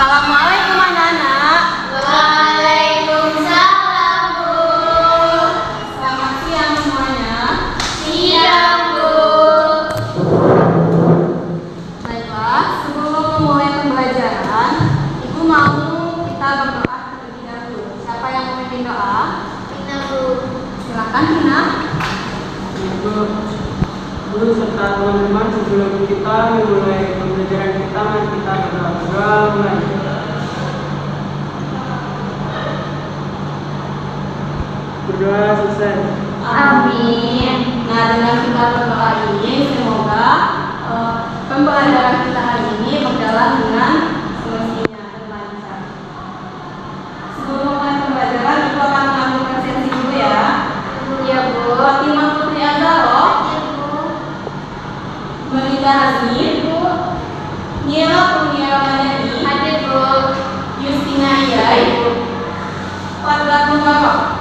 Assalamualaikum anak-anak. Waalaikumsalam, Bu. Selamat siang semuanya. Siang, Bu. Baiklah, sebelum memulai pembelajaran, Ibu mau kita berdoa terlebih dahulu. Siapa yang memimpin doa? Kita, Bu. Silakan, Tina. Guru serta teman-teman, sebelum kita memulai pembelajaran kita, mari kita berdoa mulai. Berdoa selesai. Amin. Nah, dengan kita berdoa ini, semoga pembelajaran kita hari ini berjalan dengan semestinya dan lancar. Sebelum mulai pembelajaran, Ibu akan mengambil presensi dulu ya. Iya, Bu. Fatimah Putri Azharo, Iya, Bu. Melida Hazmi, Bu. Niela Kurnia Ramadhani, Ada, Bu. Yustina Iyai, Fadlan Mubarak.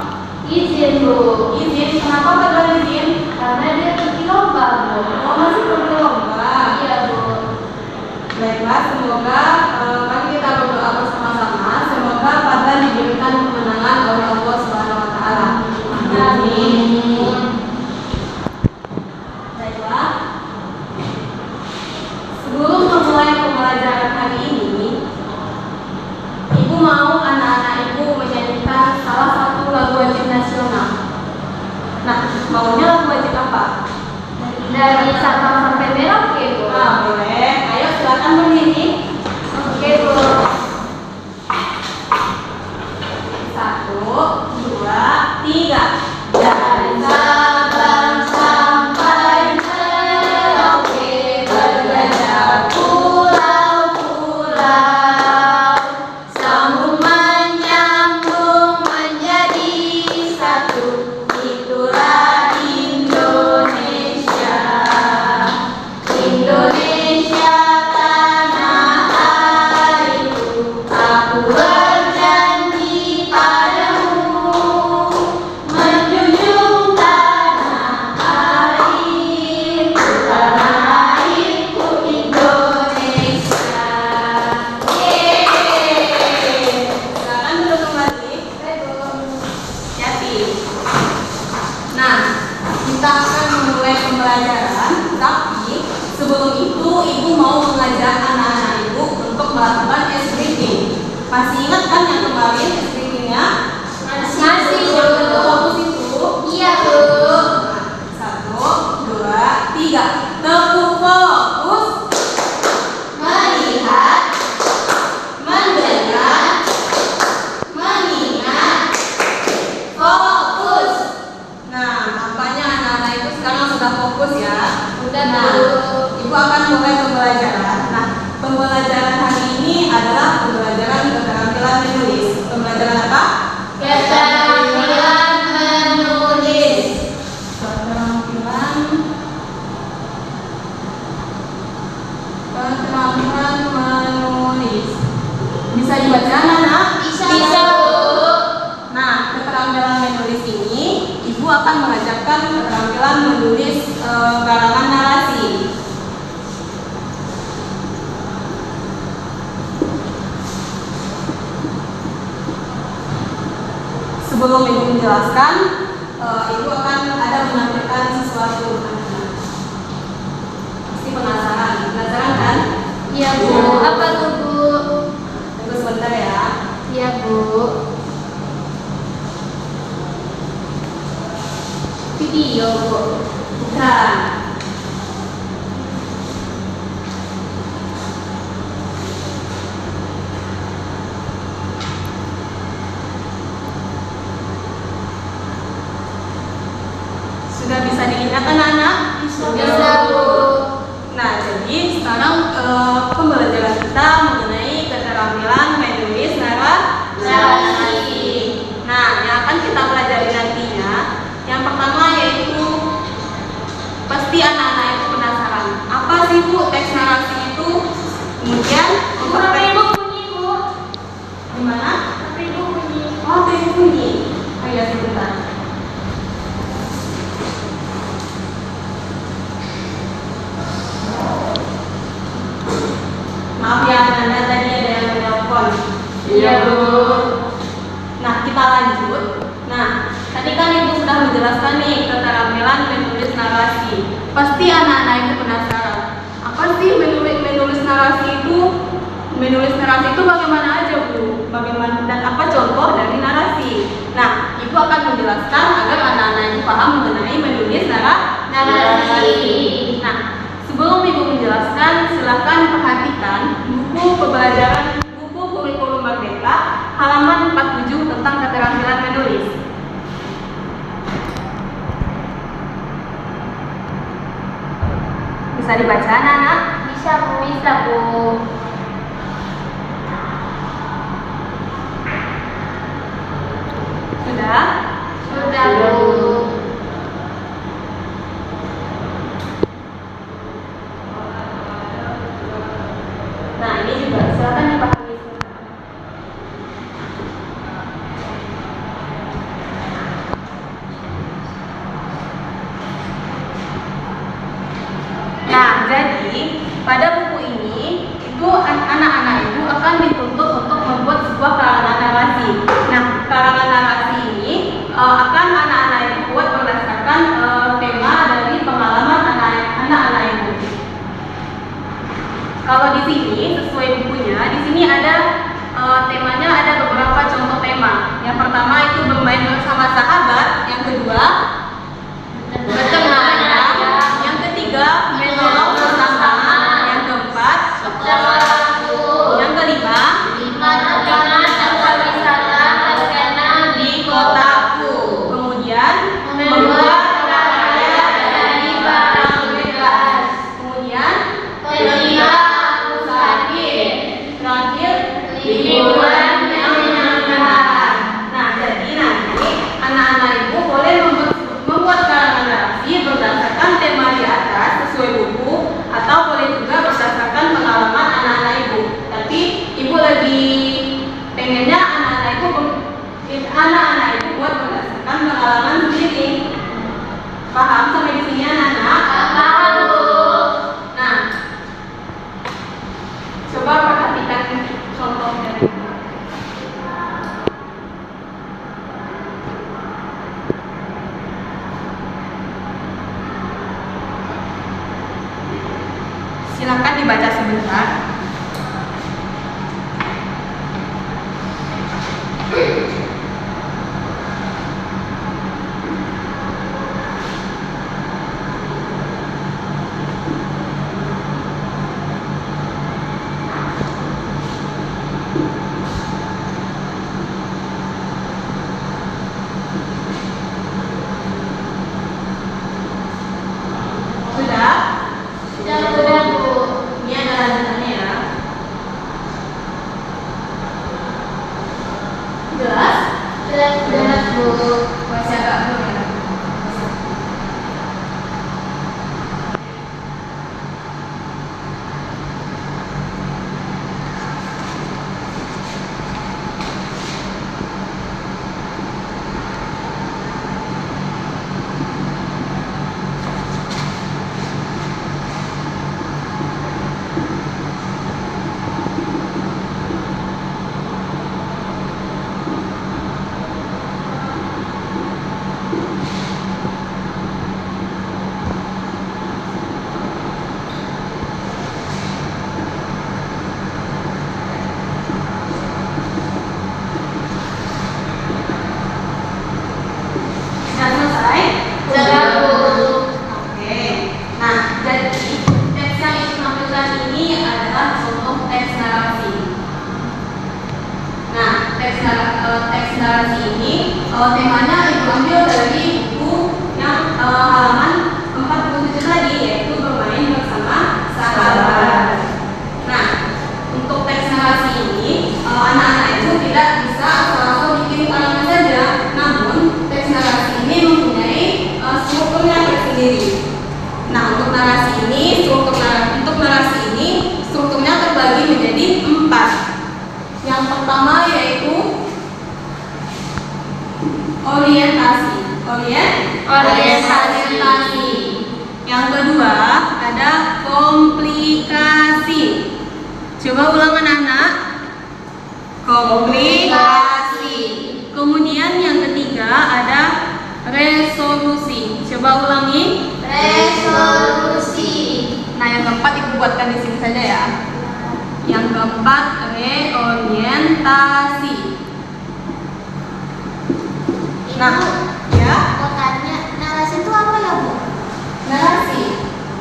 Izin, Bu. Izin, kenapa Fadlan izin? Karena dia pergi lomba, Bu. Oh, masih perlu lomba. Iya, Bu. Baiklah, semoga mari kita berdoa bersama-sama. Semoga Fadlan diberikan kemenangan oleh Allah Subhanahu Wa Taala. Amin. Baiklah. Sebelum memulai pembelajaran hari ini, Ibu mau anak-anak Ibu menyanyikan salah satu lagu wajib nasional. Nah, maunya lagu wajib apa? Dari Sabang sampai Merauke, Bu. Nah, boleh. Ayo silakan berdiri. Oke, Bu. 1, 2, 3. Dari Sabang sampai Merauke, berjajah pulau-pulau, sambung menyambung menjadi satu, itulah Indonesia. Indonesia tanah airku, aku berjanji padamu, menjunjung tanah airku, tanah airku Indonesia. Yeay. Silakan duduk kembali. Hati. Nah, kita akan memulai pembelajaran, tapi sebelum itu Ibu mau mengajak anak-anak Ibu untuk melakukan ice breathing. Masih ingat kan yang kemarin ice breathing-nya? Masih, Yang Bu. fokus itu. Iya, Bu. 1, 2, 3. Tepuk fokus. Melihat, mendengar, mengingat, fokus. Nah, nampaknya anak-anak itu sekarang sudah fokus ya. Udah, Nah, Bu. Ibu akan mulai pembelajaran. Nah, pembelajaran hari ini adalah pembelajaran keterampilan menulis. Pembelajaran apa? Keterampilan menulis. Keterampilan menulis. Bisa dibaca, anak? Bisa, Bu. Nah, keterampilan menulis ini, Ibu akan mengajarkan keterampilan menulis karangan narasi. Sebelum Ibu menjelaskan, Ibu akan ada menampilkan sesuatu. Pasti penasaran, penasaran kan? Iya, Bu. Apa tuh, Bu? Tunggu sebentar ya. Iya, Bu. Video, Bu. Bukan. Sudah bisa dilihat anak-anak? Bisa, Bu. Nah, jadi sekarang pembelajaran kita mengenai keterampilan menulis narasi. Nah, yang akan kita pelajari nantinya, yang pertama yaitu pasti anak-anak itu penasaran, apa sih Bu teks narasi itu? Kemudian Ibu bunyi, Bu. gimana? Ibu bunyi. Oh, teks bunyi. Oh iya, sebentar. Maaf ya, Nanda tadi ada yang menelpon. Iya, Bu. Nah, kita lanjut. Nah, tadi kan Ibu sudah menjelaskan nih keterampilan menulis narasi. Pasti anak-anak Ibu penasaran. Apa sih menulis narasi itu? Menulis narasi itu bagaimana aja, Bu? Bagaimana dan apa contoh dari narasi? Nah, Ibu akan menjelaskan agar anak-anak Ibu paham mengenai menulis narasi. Nah, sebelum Ibu menjelaskan, silakan perhatikan buku buku kurikulum Merdeka halaman 47 tentang keterampilan menulis. Bisa dibaca, anak-anak? Bisa, Bu. Bisa, Bu. Sudah? Sudah, Bu. Nah, ini juga silakan dipahami. Nah, jadi pada buku ini itu anak-anak Ibu akan dituntut untuk membuat sebuah karangan narasi. Nah, karangan narasi ini akan anak-anak Ibu buat berdasarkan tema dari pengalaman anak-anak Ibu. Kalau di sini sesuai bukunya, di sini ada temanya, ada beberapa contoh tema. Yang pertama itu bermain bersama sahabat, yang kedua berteman, yang ketiga menolong sesama, yang keempat yang kelima di kotaku, kemudian membuat karya dari barang bekas, kemudian aku sakit, terakhir liburan yang menyenangkan. Nah, jadi nanti anak-anak Ibu boleh membuat karangan narasi berdasarkan tema di atas sesuai buku, atau boleh juga berdasarkan pengalaman anak-anak Ibu. Tapi Ibu lebih pengennya anak-anak Ibu buat berdasarkan pengalaman sendiri. Paham sampai di sini, anak-anak? Paham, Bu. Nah, coba perhatikan contohnya. Silakan dibaca sebentar. Sudah? Sudah, Bu. Ini ada lanjutannya ya. Jelas? Jelas, Bu. Masih agak belum ya? Sudah selesai? Sudah, Bu. Oke. Nah, jadi teks yang Ibu tampilkan ini adalah contoh teks narasi. Nah, teks narasi ini temanya Ibu ambil dari buku yang halaman 47 tadi, yaitu bermain bersama sahabat. Nah, untuk teks narasi ini anak-anak itu tidak bisa asal-asal bikin karangan saja, namun teks narasi ini mempunyai strukturnya tersendiri. Nah, untuk narasi ini strukturnya terbagi menjadi 4. Yang pertama yaitu orientasi. Yang kedua ada komplikasi. Coba ulang, anak-anak. komplikasi. Kemudian yang ketiga ada resolusi. Coba ulangi. Resolusi. Nah, yang keempat ibu buatkan di sini saja ya. Yang keempat reorientasi. Nah, ya. Mau tanya, narasi itu apa ya, Bu? Narasi.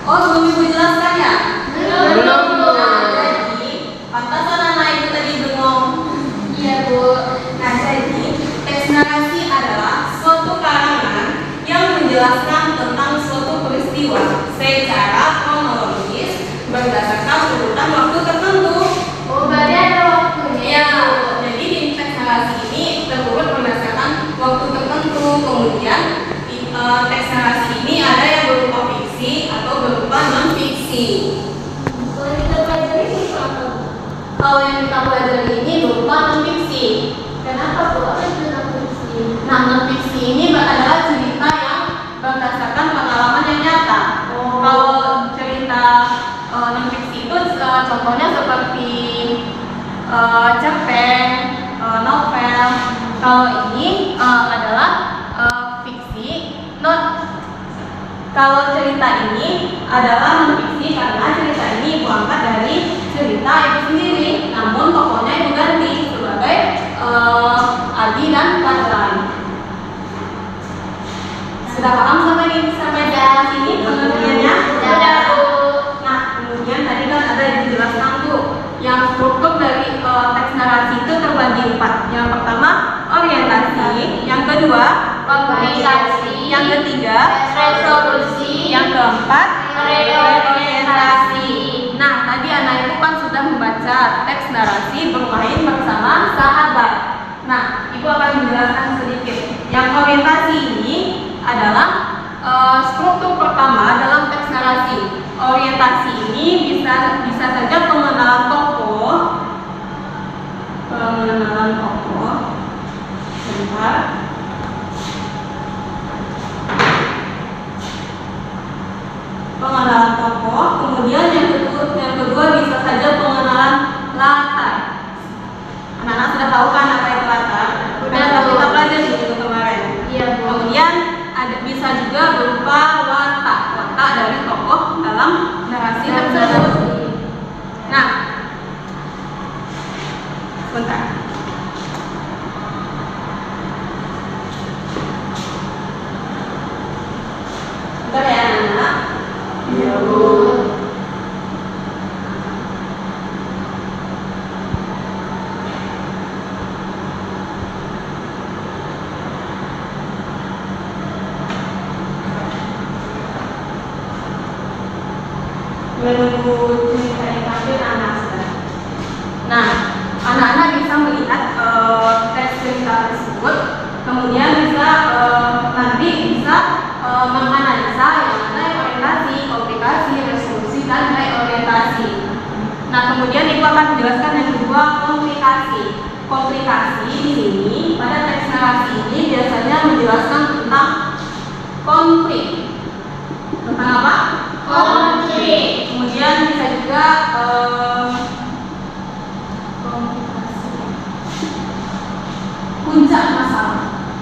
Oh, belum ibu jelaskan ya? Belum. Nah, jadi pantasan anak ibu tadi bengong. Iya, Bu. Nah, jadi teks narasi adalah suatu karangan yang menjelaskan tentang suatu peristiwa secara kronologis berdasarkan urutan waktu tertentu. Oh, berarti ada waktunya. Ya, jadi di teks narasi ini terurut berdasarkan waktu tertentu. Kemudian di teks narasi ini ada yang berupa fiksi atau berupa non fiksi. Kalau kita pelajari ini apa? Kalau yang kita pelajari ini berupa non fiksi. Kenapa, Bu? Apa itu non-fiksi? Nah, non fiksi ini adalah cerita yang berdasarkan pengalaman yang nyata. Oh. Kalau cerita non fiksi itu contohnya seperti cerpen, novel. Kalau ini adalah fiksi. Kalau cerita ini adalah non fiksi karena cerita ini berangkat dari cerita itu sendiri. Namun tokohnya ibu ganti sebagai Adi dan Kadran. Sudah paham sampai sini pengertiannya? Sudah, Bu. Nah, kemudian tadi kan ada yang dijelaskan tuh, yang struktur dari teks narasi itu terbagi 4. Yang pertama orientasi, yang kedua Komplikasi. yang ketiga Resolusi. yang keempat Reorientasi. Nah, tadi anak ibu kan sudah membaca teks narasi bermain bersama sahabat. Nah, ibu akan menjelaskan sedikit. Yang orientasi ini adalah struktur pertama dalam teks narasi. Orientasi ini bisa saja pengenalan tokoh. Sebentar. Pengenalan tokoh, kemudian yang kedua bisa saja pengenalan latar. Anak-anak sudah tahu kan apa itu latar? Sudah, Karena Bu. kita pelajari itu kemarin. Iya, Bu. Kemudian bisa juga berupa watak dari tokoh dalam narasi tersebut. Nah, sebentar. Bentar ya anak-anak. Iya, Bu. Menunggu cerita yang tampil anak sudah. Nah, anak-anak bisa melihat teks cerita tersebut, kemudian bisa nanti bisa menganalisa yang mana orientasi, komplikasi, resolusi, dan reorientasi. Nah, kemudian ibu akan menjelaskan yang kedua, komplikasi. Komplikasi di sini pada teks narasi ini biasanya menjelaskan tentang konflik. Tentang apa? Konflik. Kemudian bisa juga komplikasi.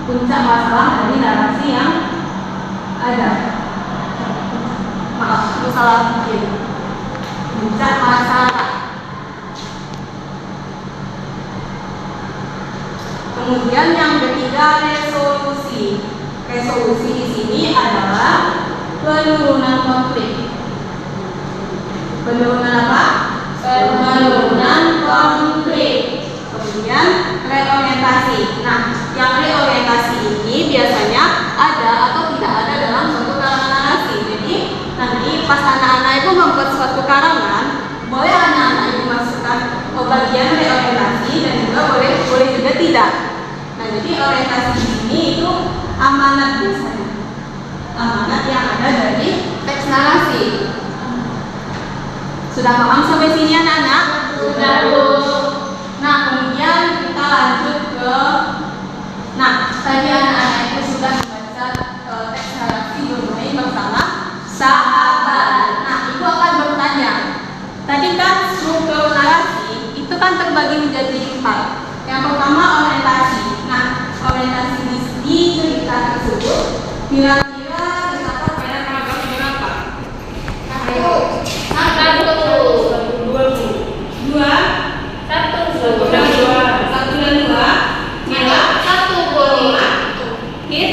Puncak masalah dari narasi yang ada. Maaf, aku salah bikin. Puncak masalah. Kemudian yang ketiga resolusi. Resolusi di sini adalah penurunan konflik. Penurunan apa? Penurunan konflik. Kemudian reorientasi. Nah, yang reorientasi ini biasanya ada atau tidak ada dalam suatu karangan narasi. Jadi nanti pas anak-anak itu membuat suatu karangan, boleh anak-anak itu masukkan bagian reorientasi dan juga boleh juga tidak. Nah, jadi orientasi di sini itu amanat biasanya. Amanat yang ada dari teks narasi. Sudah paham sampai sini anak-anak? Sudah, Bu. Nah, kemudian kita lanjut ke tadi anak-anak itu sudah membaca teks narasi bermain bersama sahabat. Nah, ibu akan bertanya. Tadi kan struktur narasi itu kan terbagi menjadi 4. pertama orientasi. Nah, orientasi di cerita tersebut kira-kira terdapat pada paragraf berapa? Ayo. Dua. Satu dan dua. Mila. Oke.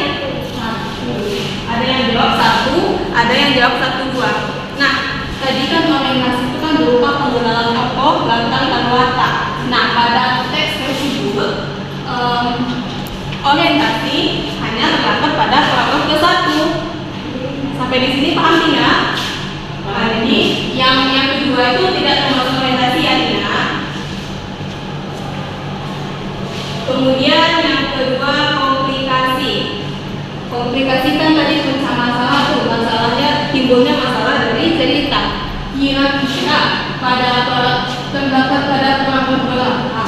Ada yang jawab satu, ada yang jawab satu dua. Nah, tadi kan orientasi itu kan berupa pengenalan tokoh, latar dan watak. Nah, pada teks tersebut orientasi hanya terdapat pada paragraf ke-1. Sampai di sini paham tidak? Nah, ini yang kedua itu tidak termasuk orientasi ya, Tina. Kemudian yang kedua komplikasi. Komplikasi kan tadi pecah masalah tuh, masalahnya timbulnya masalah dari cerita. Kira-kira pada terdapat pada paragraf berapa?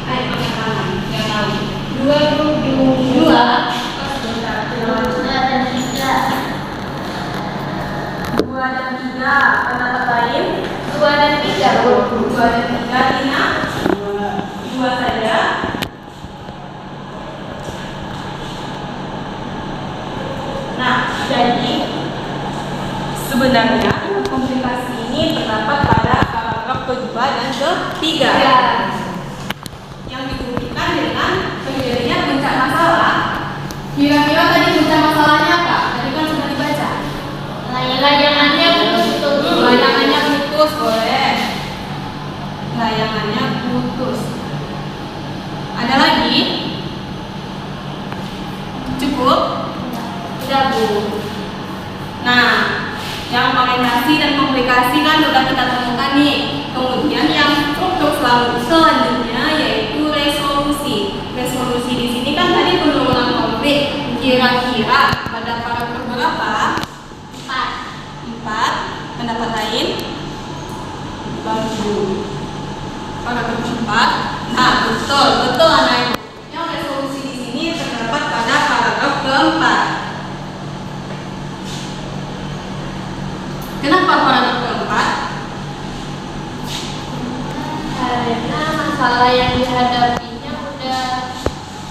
Ayo pakai tangan, nggak tahu. Dua. Dua dan tiga. Pendapat lain? Dua dan tiga, Tina. Dua saja. Nah, jadi sebenarnya komplikasi ini terdapat pada paragraf kedua dan ketiga. Yang dibuktikan dengan terjadinya puncak masalah. Kira-kira tadi puncak masalahnya apa? Tadi kan sudah dibaca. Layangannya putus. Layangannya putus, boleh. Layangannya putus. Ada lagi? Cukup? Tidak, Bu. Nah, yang orientasi dan komplikasi kan sudah kita temukan nih. Kemudian yang struktur selanjutnya yaitu resolusi. Resolusi di sini kan tadi penurunan konflik. Kira-kira pada paragraf berapa? 4. Pendapat lain? Paragraf 4. Nah, betul anak. Yang resolusi di sini terdapat pada paragraf keempat. Kenapa paragraf keempat? Karena masalah yang dihadapinya udah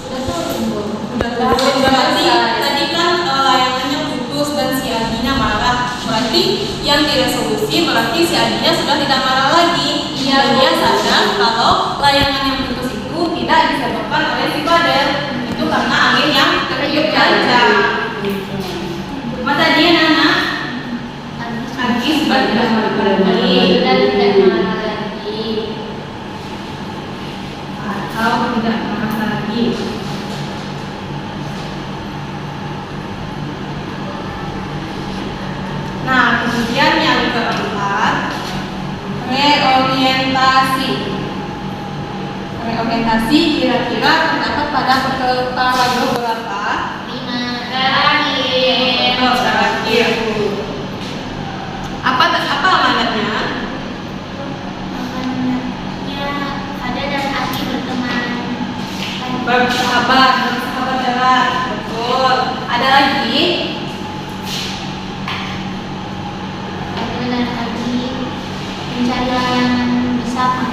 turun, Bu. Udah turun, berarti tadi kan layangannya putus dan si Adinya marah. Berarti yang diresolusi berarti si Adinya sudah tidak marah lagi. Iya, Dan dia sadar kalau layangan yang putus itu tidak disebabkan oleh si badai. Itu karena angin yang tertiup kencang. Mata dia Nana. Agis sudah tidak marah lagi. Sudah tidak marah lagi. Atau tidak marah lagi. Nah, kemudian yang keempat, reorientasi. Reorientasi kira-kira terdapat pada paragraf berapa? 5. Terakhir. Oh, terakhir. Apa amanatnya? Makanya ada dan Aki berteman. Bersahabat erat. Betul. Ada lagi? Ada dan Aki mencari layangan bersama.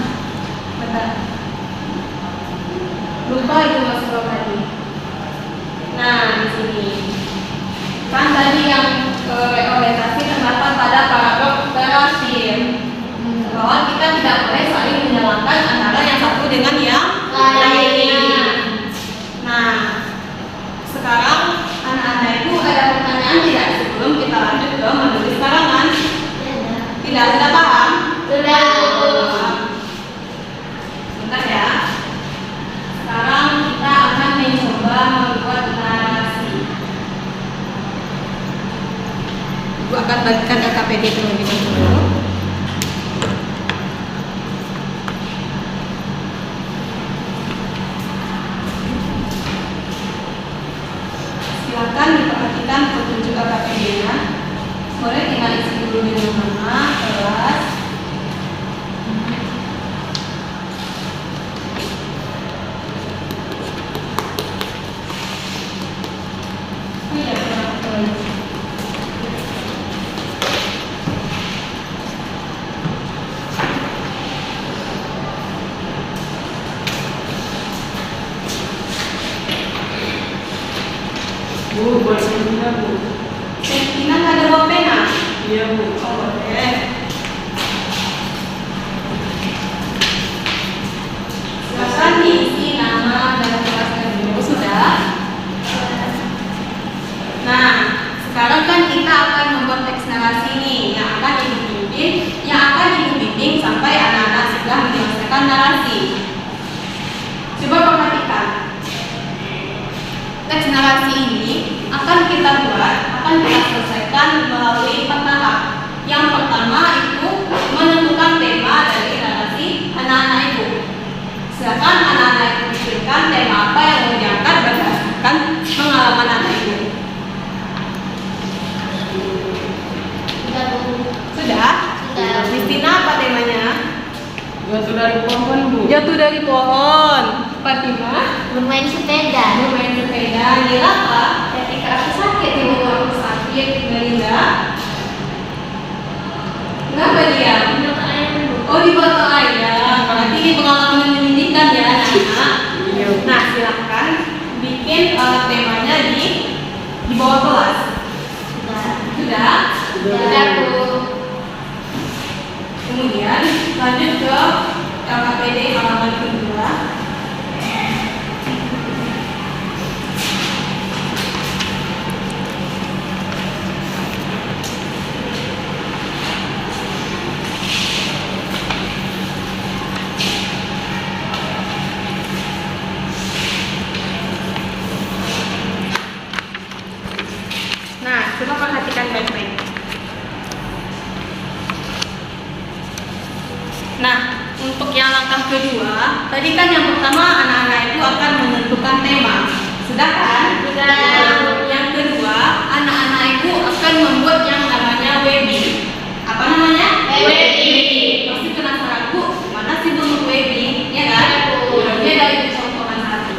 Benar. Lupa itu masuk tadi. Nah, di sini kan tadi yang reorientasi terdapat pada paragraf terakhir. Bahwa kita tidak boleh saling menyalahkan antara yang satu dengan yang Lain. Nah, sekarang anak-anak itu ada Bu, buat pena Bu. Tina nggak ada bawa pena? Iya Bu. Oh, boleh. Silakan diisi nama dan kelasnya dulu. Sudah? Nah, sekarang kan kita akan membuat teks narasi nih yang akan ibu bimbing sampai anak-anak sudah menyelesaikan narasi. Coba perhatikan. Teks narasi ini akan kita selesaikan melalui 4 tahap. Yang pertama itu menentukan tema dari narasi anak-anak itu. Silakan anak-anak itu pikirkan tema apa yang mau diangkat berdasarkan pengalaman anak itu. Sudah Bu. Sudah? Sudah. Christina apa temanya? Jatuh dari pohon Bu. Jatuh dari pohon. Fatima? Bermain sepeda. Bermain sepeda. Nila apa? Ketika aku sakit, ibu aku sakit. Melinda? Kenapa dia? Menurut ayah Bu. Oh, di botol ayam. Berarti ini pengalaman menyedihkan ya, anak-anak. Iya Bu. Nah, silakan bikin temanya di bawah kelas. Sudah. Sudah? Sudah Bu. Kemudian lanjut ke LKPD halaman kedua. Nah, coba perhatikan baik-baik. Nah, untuk yang langkah kedua, tadi kan yang pertama anak-anak itu akan menentukan tema. Sudah kan? Sudah. Nah, yang kedua, anak-anak itu akan membuat yang namanya webbing. Apa namanya? Webbing. Pasti penasaran, Bu, mana sih bentuk webbing? Ya kan? Iya, Bu. Dia dari contohan satu.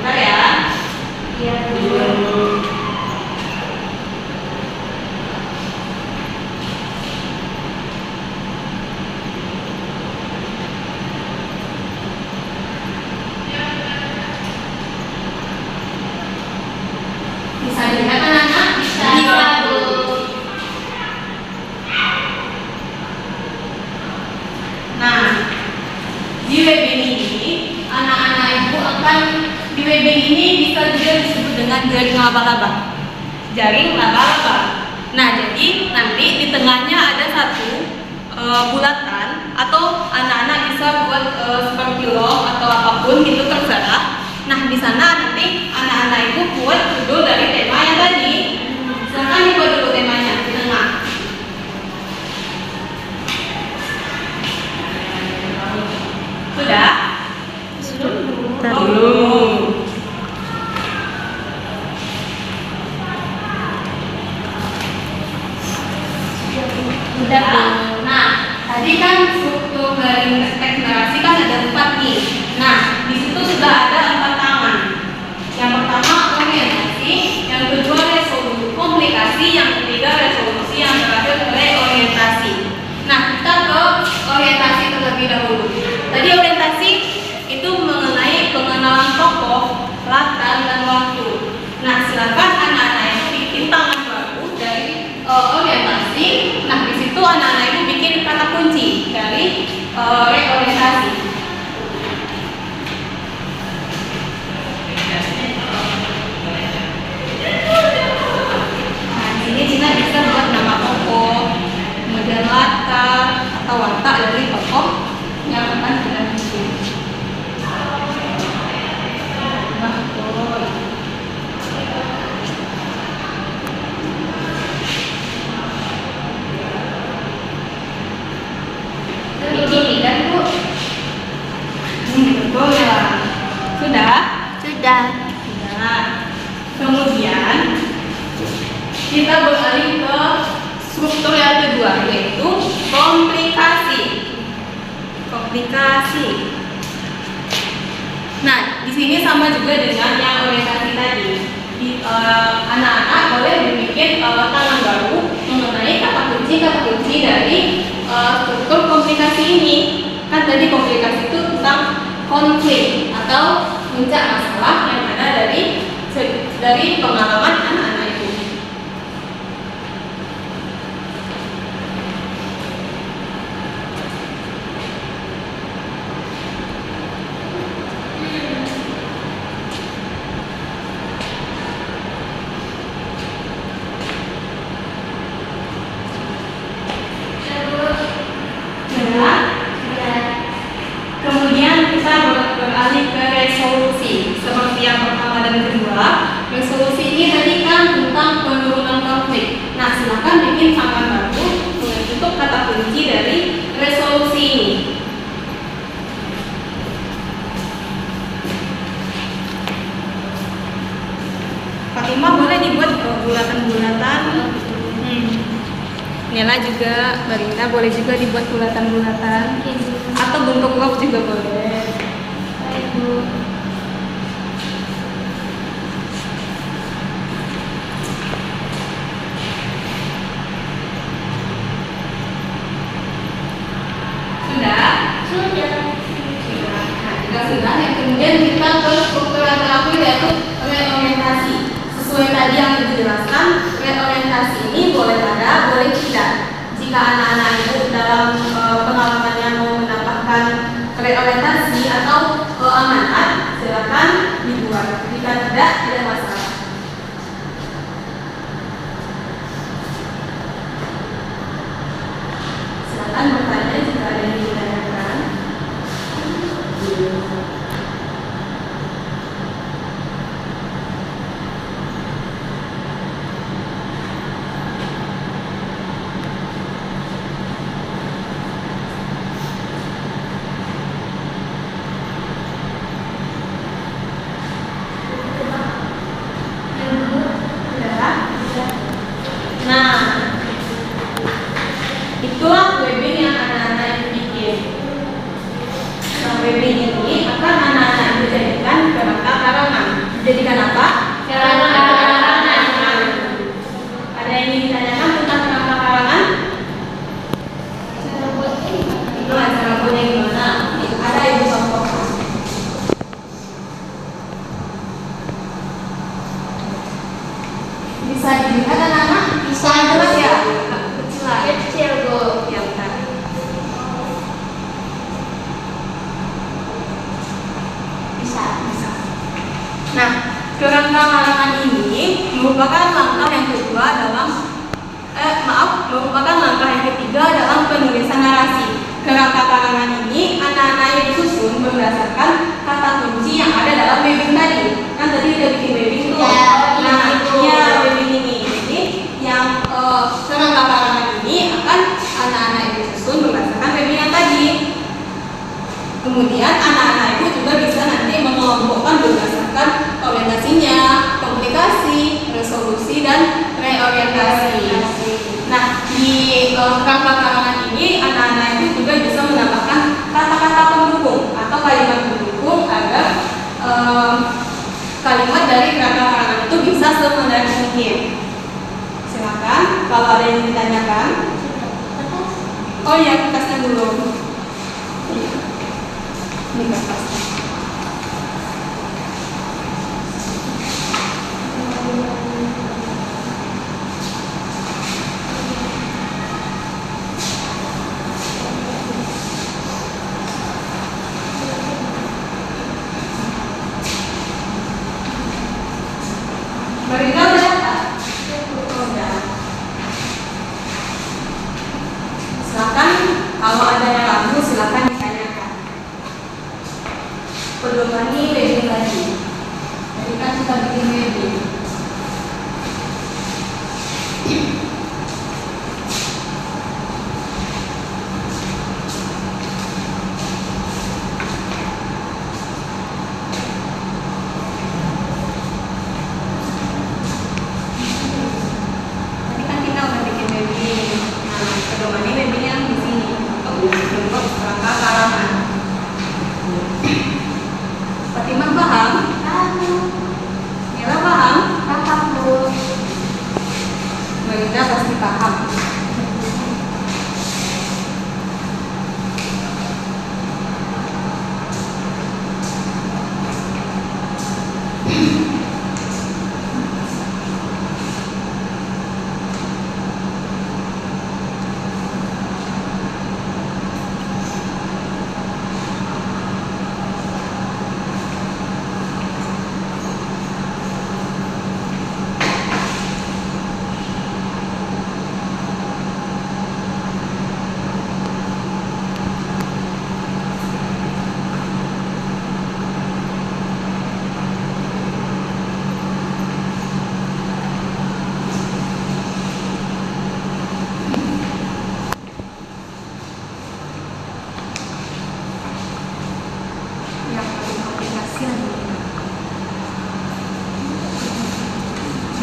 Bentar ya. Iya Bu. Iya Bu. Bisa dilihat anak-anak? Bisa Bu. Nah, di webbing ini anak-anak ibu akan di webbing ini bisa juga disebut dengan jaring laba-laba. Jaring laba-laba. Nah, jadi nanti di tengahnya ada satu bulatan atau anak-anak bisa buat seperti log atau apapun itu terserah. Nah, di sana nanti anak-anak ibu buat judul dari tema yang tadi. Silakan dibuat dulu temanya di tengah. Sudah? Belum. Sudah Bu. Nah, tadi kan struktur dari teks narasi kan ada 4 nih. Nah, di situ sudah ada 4 tangan. Yang pertama orientasi, yang kedua resolusi komplikasi, yang ketiga resolusi, yang terakhir reorientasi. Nah, kita ke orientasi terlebih dahulu. Tadi orientasi itu mengenai pengenalan tokoh, latar, dan waktu. Nah, silakan anak-anak itu bikin tangan baru dari orientasi. Nah, di situ anak-anak itu bikin kata kunci dari reorientasi. Nah, di sini Cina bisa buat nama tokoh, kemudian latar atau watak dari tokoh yang akan kita bikin. Begini kan Bu. Betul ya. Sudah? Sudah. Sudah. Kemudian kita beralih ke struktur yang kedua, yaitu komplikasi. Komplikasi. Nah, di sini sama juga dengan yang orientasi tadi. Anak-anak boleh berpikir tangan baru mengenai kata kunci dari struktur komplikasi ini. Kan tadi komplikasi itu tentang konflik atau puncak masalah yang ada dari pengalaman anak-anak itu. Kemudian kita beralih ke resolusi. Seperti yang pertama dan kedua, resolusi ini tadi kan tentang penurunan konflik. Nah, silakan bikin sangkaan baru untuk kata kunci dari resolusi ini. Fatimah boleh dibuat bulatan-bulatan. Nela juga, Barinda boleh juga dibuat bulatan-bulatan. Atau bentuk love juga boleh. Baik, Bu. Sudah? Sudah. Nah, jika sudah, yang kemudian kita ke struktur yang terakhir yaitu reorientasi. Sesuai tadi yang dijelaskan, reorientasi ini boleh ada, boleh tidak. Jika anak-anak itu dalam pengalamannya mau mendapatkan reorientasi atau keamanan, silakan dibuat. Jika tidak masalah. Silakan bertanya jika ada yang ditanyakan. Nah, itulah webbing yang anak-anak itu bikin. Nah, webbing ini akan anak-anak itu jadikan kerangka karangan. Jadikan apa? Kerangka karangan. Ada yang ingin ditanyakan tentang kerangka karangan? Cara buat ini. Itu cara buatnya gimana? Ada ibu contoh. Bisa dilihat anak-anak? Bisa. Jelas ya? Kecilan. Kecil, Bu. Ya, bentar. Bisa. Nah, kerangka karangan ini merupakan langkah yang kedua dalam merupakan langkah yang ketiga dalam penulisan narasi. Kerangka karangan ini anak-anak yang disusun berdasarkan kata kunci yang ada dalam webbing tadi. Kan tadi udah bikin webbing tuh. Ya, Nah, itu. iya webbing ini. Jadi yang kerangka karangan ini akan anak-anak yang disusun berdasarkan webbing yang tadi. Kemudian anak-anak itu juga bisa nanti mengelompokkan berdasarkan orientasinya, komplikasi, resolusi, dan reorientasi. Nah, di kerangka karangan ini anak-anak itu juga bisa menambahkan kata-kata pendukung atau kalimat pendukung agar kalimat dari kerangka karangan itu bisa semenarik mungkin. Silakan kalau ada yang ditanyakan. Oh iya, kertasnya belum. Ini kertasnya. Barinda udah? Udah. Silakan kalau ada yang ragu silakan ditanyakan. Pedoman ini webbing lagi. Jadi kan kita bikin webbing. Tadi kan kita udah bikin webbing. Nah, pedoman ini webbing yang di sini untuk bentuk kerangka karangan. Fatimah paham? Tahu. Mila paham?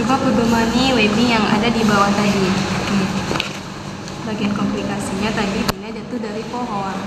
Coba pedomani webbing yang ada di bawah tadi. Bagian komplikasinya tadi Bina jatuh dari pohon.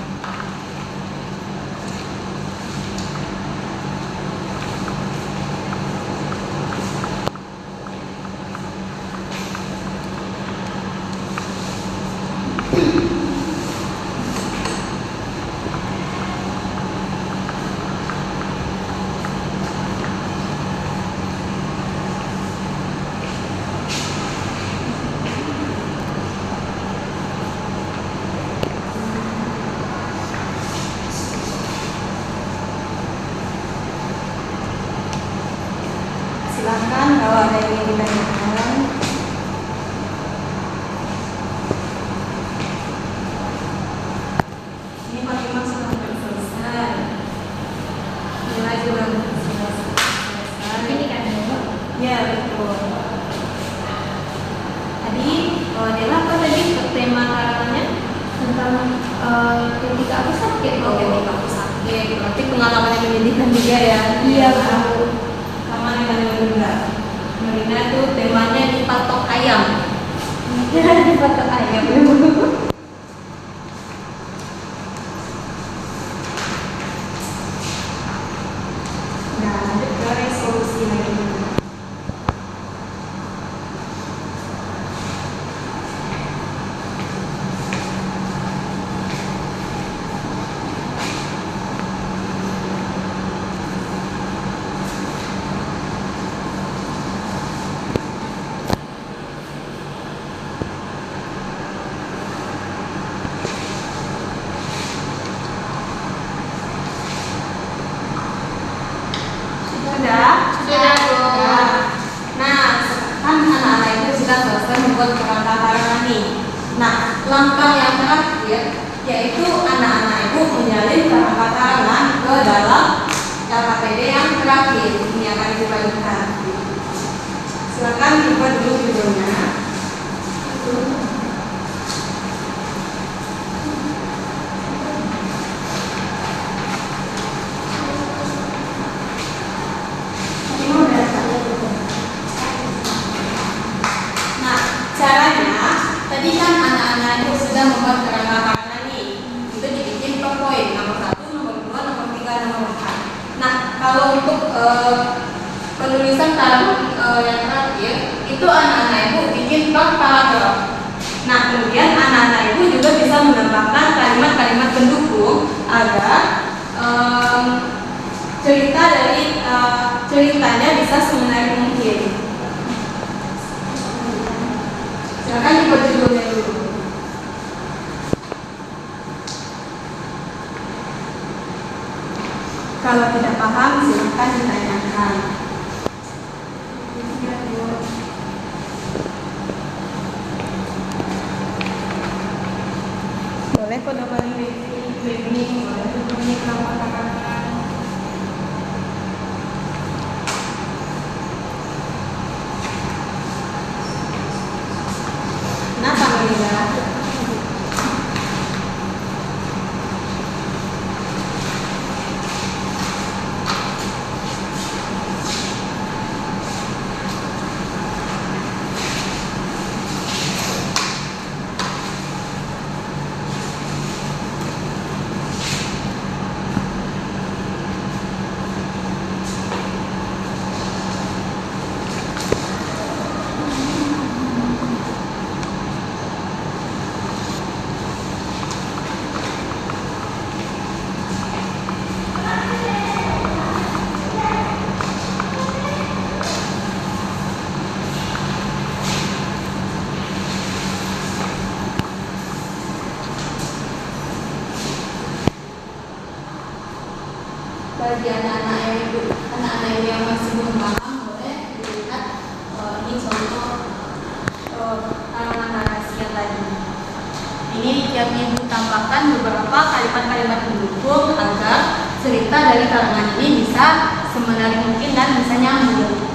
Silahkan kalau ada yang ingin ditanyakan. Ini Fatimah sudah selesai. Nilai juga sudah selesai. Ini kan dulu. Ya betul. Tadi Dela apa tadi tema karangannya? Tentang ketika aku sakit. Oh, ketika aku sakit. Berarti pengalaman yang menyedihkan juga ya. Iya, Bu. Sama dengan Melina. Melina itu temanya dipatok ayam. Kira dipatok ayam. Nah, lanjut ke resolusi lagi. Sudah? Sudah, Bu. Nah, kan anak-anak itu sudah selesai membuat kerangka karangan nih. Nah, langkah yang terakhir yaitu anak-anak itu menyalin kerangka karangan ke dalam LKPD yang terakhir. Ini akan dibagikan. Silakan dibuat dulu videonya. Nah, caranya tadi kan anak-anak itu sudah membuat kerangka karangan nih. Itu dibikin per poin, nomor 1, nomor 2, nomor 3, nomor 4. Nah, kalau untuk penulisan karangan yang terakhir itu anak-anak ibu bikin per paragraf. Nah, kemudian anak-anak ibu juga bisa menambahkan kalimat-kalimat pendukung agar ceritanya bisa semenarik mungkin. Silakan dibuat judulnya dulu. Kalau tidak paham, silakan ditanyakan. Boleh pedoman webbing, boleh pedoman kata-kata. Kenapa Melina? Bagi anak-anak yang masih belum paham, boleh dilihat ini contoh karangan narasi yang tadi. Ini tiap ibu tambahkan beberapa kalimat-kalimat pendukung agar cerita dari karangan ini bisa semenarik mungkin dan bisa nyambung.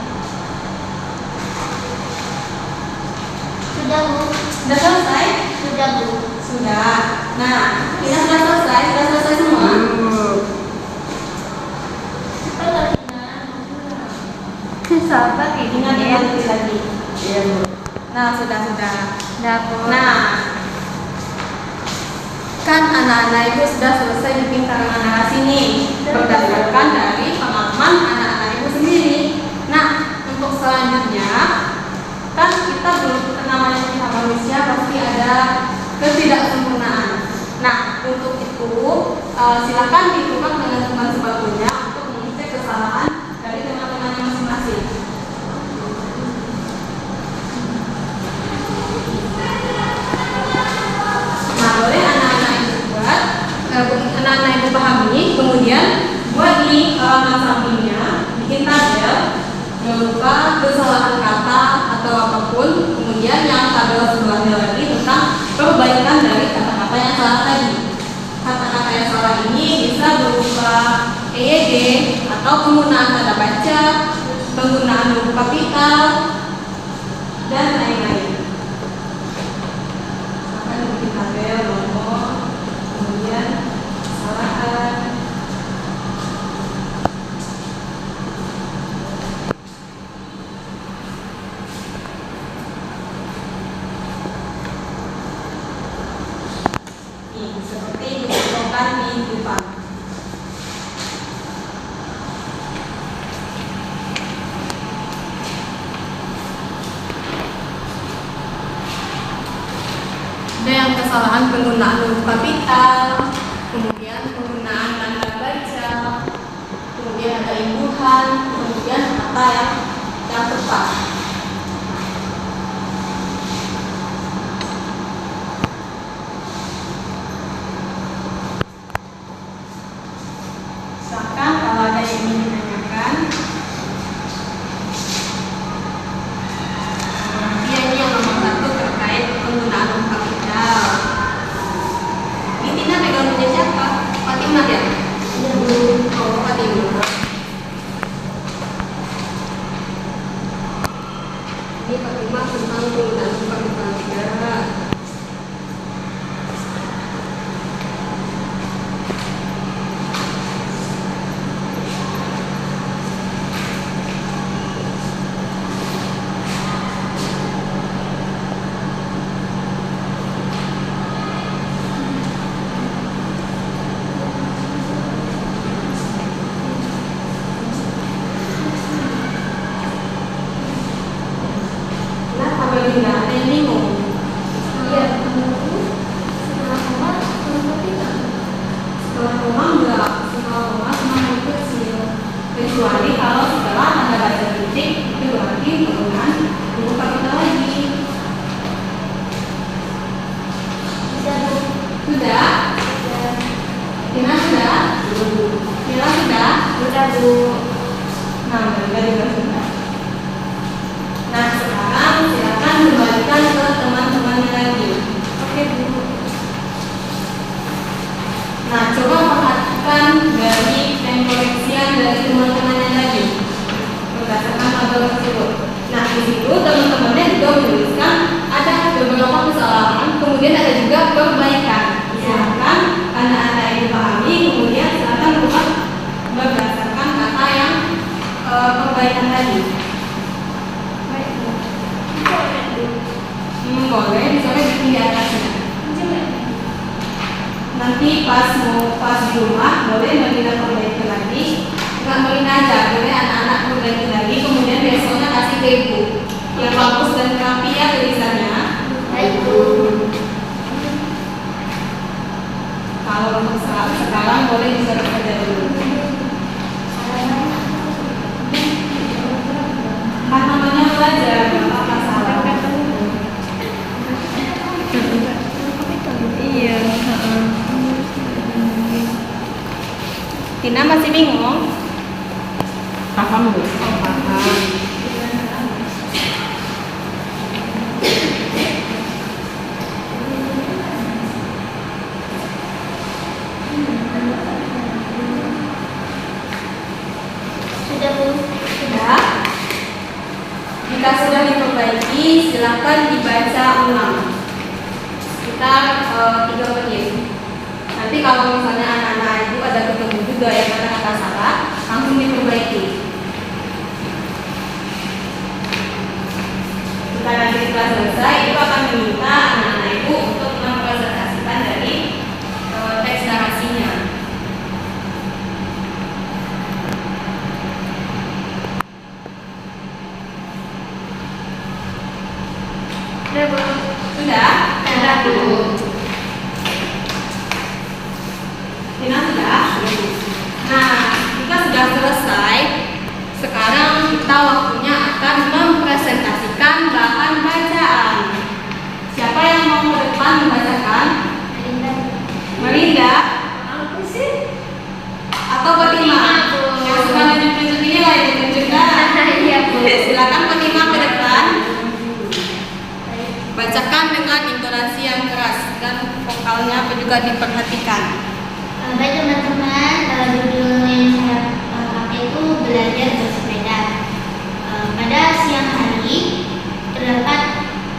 Sudah, Bu. Sudah selesai? Sudah, Bu. Sudah. Nah, kita sudah selesai. Sudah selesai semua. Sahabat Ingat lagi. Iya, Bu. Nah, sudah. Dapur. Nah, kan anak-anak ibu sudah selesai bikin karangan narasi nih berdasarkan dari pengalaman anak-anak ibu sendiri. Nah, untuk selanjutnya kan kita belum namanya kita manusia pasti ada ketidaksempurnaan. Nah, untuk itu silakan ditukar dengan teman sebagusnya untuk mengecek kesalahan dari teman-temannya masing-masing. Nah, boleh anak-anak ibu buat, anak-anak ibu pahami, kemudian buat di halaman sampingnya, bikin tabel, jangan lupa kesalahan kata atau apapun, kemudian yang tabel sebelahnya lagi tentang perbaikan dari kata-kata yang salah tadi. Kata-kata yang salah ini bisa berupa EYD atau penggunaan tanda baca, penggunaan huruf kapital, dan lain-lain. Akan bikin tabel nomor, kemudian kesalahan. Nih, seperti dicontohkan di depan. Ada yang kesalahan penggunaan huruf kapital, kemudian penggunaan tanda baca, kemudian ada imbuhan, kemudian kata yang tepat. Silakan kalau ada yang ingin ditanyakan. Ini yang nomor 1 terkait penggunaan huruf kapital. Ini Tina pegang punya siapa? Fatimah ya? Oh, Fatimah. Ini Fatimah tentang penggunaan huruf kapital juga. Nah, kalau tidak ada yang bingung. Iya. Setelah rumah, Setelah rumah enggak, setelah rumah cuma itu kecil. Kecuali kalau setelah tanda baca titik itu berarti penggunaan huruf kapital lagi. bisa Bu. Sudah? Tina sudah? Mila sudah? Udah Bu. Nah, mereka juga sudah. Nah, sekarang silakan kembalikan ke teman-temannya lagi. Oke Bu. Nah, coba perhatikan dari pengkoreksian dari teman-temannya lagi berdasarkan tabel tersebut. Nah, di situ teman-temannya juga menuliskan ada beberapa kesalahan, kemudian ada juga perbaikan. Silakan anak-anak yang dipahami, kemudian silakan buat berdasarkan kata yang perbaikan tadi. Baik Bu. Boleh Bu. Boleh, misalnya bikin di atasnya. Jelek. Nanti pas di rumah boleh Melina perbaiki lagi, nggak Melina aja, boleh anak-anak perbaiki lagi, kemudian besoknya kasih ke ibu yang bagus dan rapi ya tulisannya. Baik Bu. Kalau untuk sekarang boleh disuruh saja dulu. Kan namanya belajar, nggak apa salah. Iya. Tina masih bingung? Paham, Bu? Oh, paham. Sudah Bu. Sudah. Jika sudah diperbaiki, silakan dibaca ulang. Sekitar 3 menit. Nanti kalau misalnya anak-anak ibu ada ketemu juga yang kata-kata salah, langsung diperbaiki. Kita kita waktunya akan mempresentasikan bahan bacaan. Siapa yang mau ke depan membacakan? Melinda? Aku sih. Atau Fatima? Yang suka nunjuk-nunjuk ini lah yang tunjukkan. Iya, Bu. Silakan Fatima ke depan. Bacakan dengan intonasi yang keras dan vokalnya juga diperhatikan. Baik teman-teman, judul yang saya pakai itu belajar bersepeda. Pada siang hari terdapat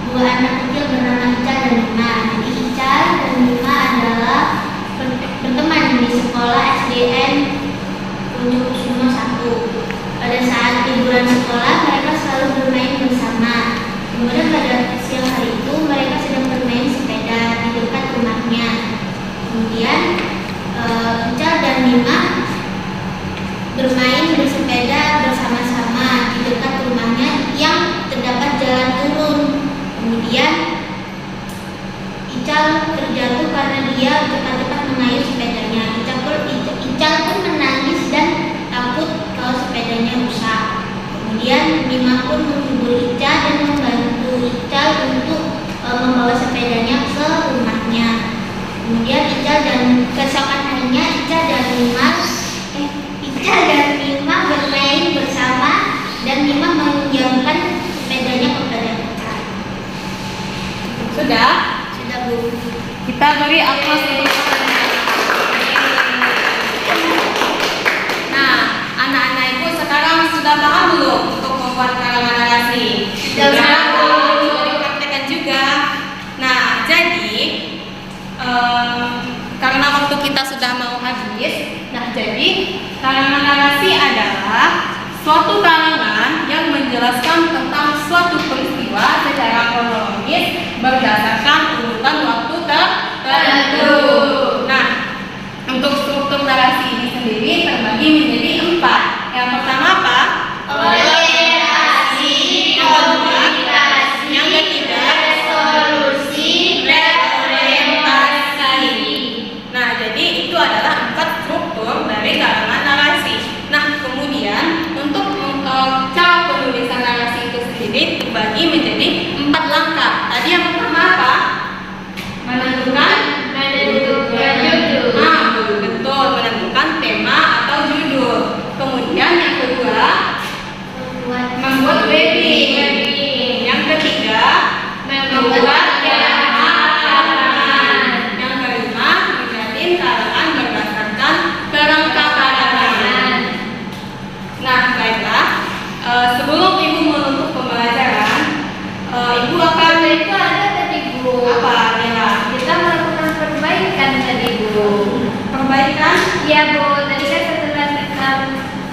dua anak kecil bernama Ica dan Nima. Jadi Ica dan Nima adalah berteman di sekolah SDN Tunjuk Kusumo 1. Pada saat liburan sekolah mereka selalu bermain bersama. Kemudian pada siang hari itu mereka sedang bermain sepeda di dekat rumahnya. Kemudian Ica dan Nima bermain bersepeda bersama-sama di dekat rumahnya yang terdapat jalan turun. Kemudian Ica terjatuh karena dia cepat-cepat mengayuh sepedanya. Ica pun menangis dan takut kalau sepedanya rusak. Kemudian Nima pun menghibur Ica dan membantu Ica untuk membawa sepedanya ke rumahnya. Kemudian keesokan harinya Ica dan Nima bermain bersama dan Nima meminjamkan sepedanya kepada Ica. Sudah? Sudah, Bu. Kita beri aplaus untuk Nah, anak-anak ibu sekarang sudah paham belum untuk membuat karangan narasi? Sudah, Bu. Sudah dipraktekkan juga. Nah, jadi karena waktu kita sudah mau habis, jadi karangan narasi adalah suatu karangan yang menjelaskan tentang suatu peristiwa secara kronologis berdasarkan urutan waktu tertentu. Nah, untuk struktur narasi ini sendiri terbagi menjadi 4. Yang pertama apa? Orientasi, komunikasi, yang ketiga resolusi, reorientasi. Nah, jadi itu adalah 4 struktur dari karangan narasi. Nah, kemudian untuk cara penulisan narasi itu sendiri dibagi menjadi 4 langkah. Tadi yang pertama apa? Menentukan judul. Nah, betul, menentukan tema atau judul. Kemudian yang kedua, membuat wedding. Yang ketiga, membuat karangan. Yang kelima, menjalin karangan berdasarkan kerangka karangan. Nah, baiklah. Sebelum ibu menutup pembelajaran, ibu akan Itu ada tadi, Bu. apa, Nela? Kita melakukan perbaikan tadi, Bu. Perbaikan? Iya, Bu. Tadi kan setelah kita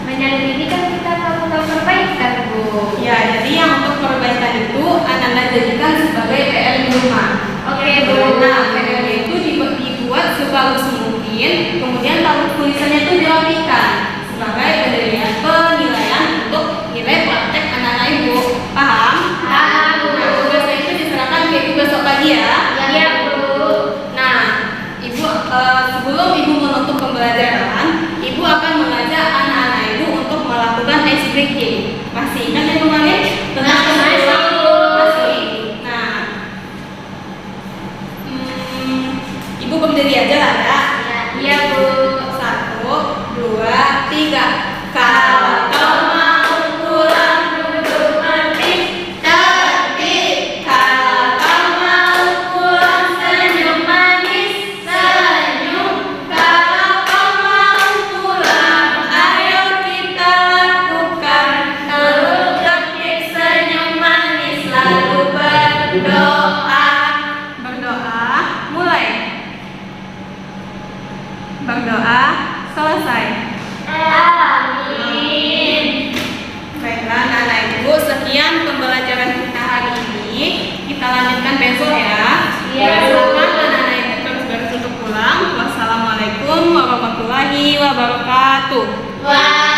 menyalin ini kan kita melakukan perbaikan, Bu. Ya, jadi yang untuk perbaikan itu Anda jadikan sebagai PR di rumah. Oke, Bu. Nah, PR itu dibuat sebagus mungkin, kemudian tulisannya itu dirapikan sebagai penilaian untuk nilai praktek anak-anak ibu. Paham? Paham, Bu. Nah, tugasnya itu diserahkan ke ibu besok pagi ya. Iya, Bu. Nah, ibu sebelum ibu menutup pembelajaran, ibu akan mengajak anak-anak ibu untuk melakukan ice breaking. Masih ingat yang kemarin tentang Masih, kesimpulan? Bu. Masih. Nah, ibu berdiri aja lah ya. Iya, Bu. 1, 2, 3. Kalau kau mau pulang duduk manis, tertib. Kalau kau mau pulang senyum manis, senyum. Kalau kau mau pulang, ayo kita lakukan. Terus tertib, senyum manis, lalu berdoa. Berdoa, mulai. Berdoa, selesai. Amin. Baiklah, anak-anak ibu, sekian pembelajaran kita hari ini. Kita lanjutkan besok ya. Iya. Silakan anak-anak ibu terus untuk pulang. Wassalamualaikum warahmatullahi wabarakatuh. Wah.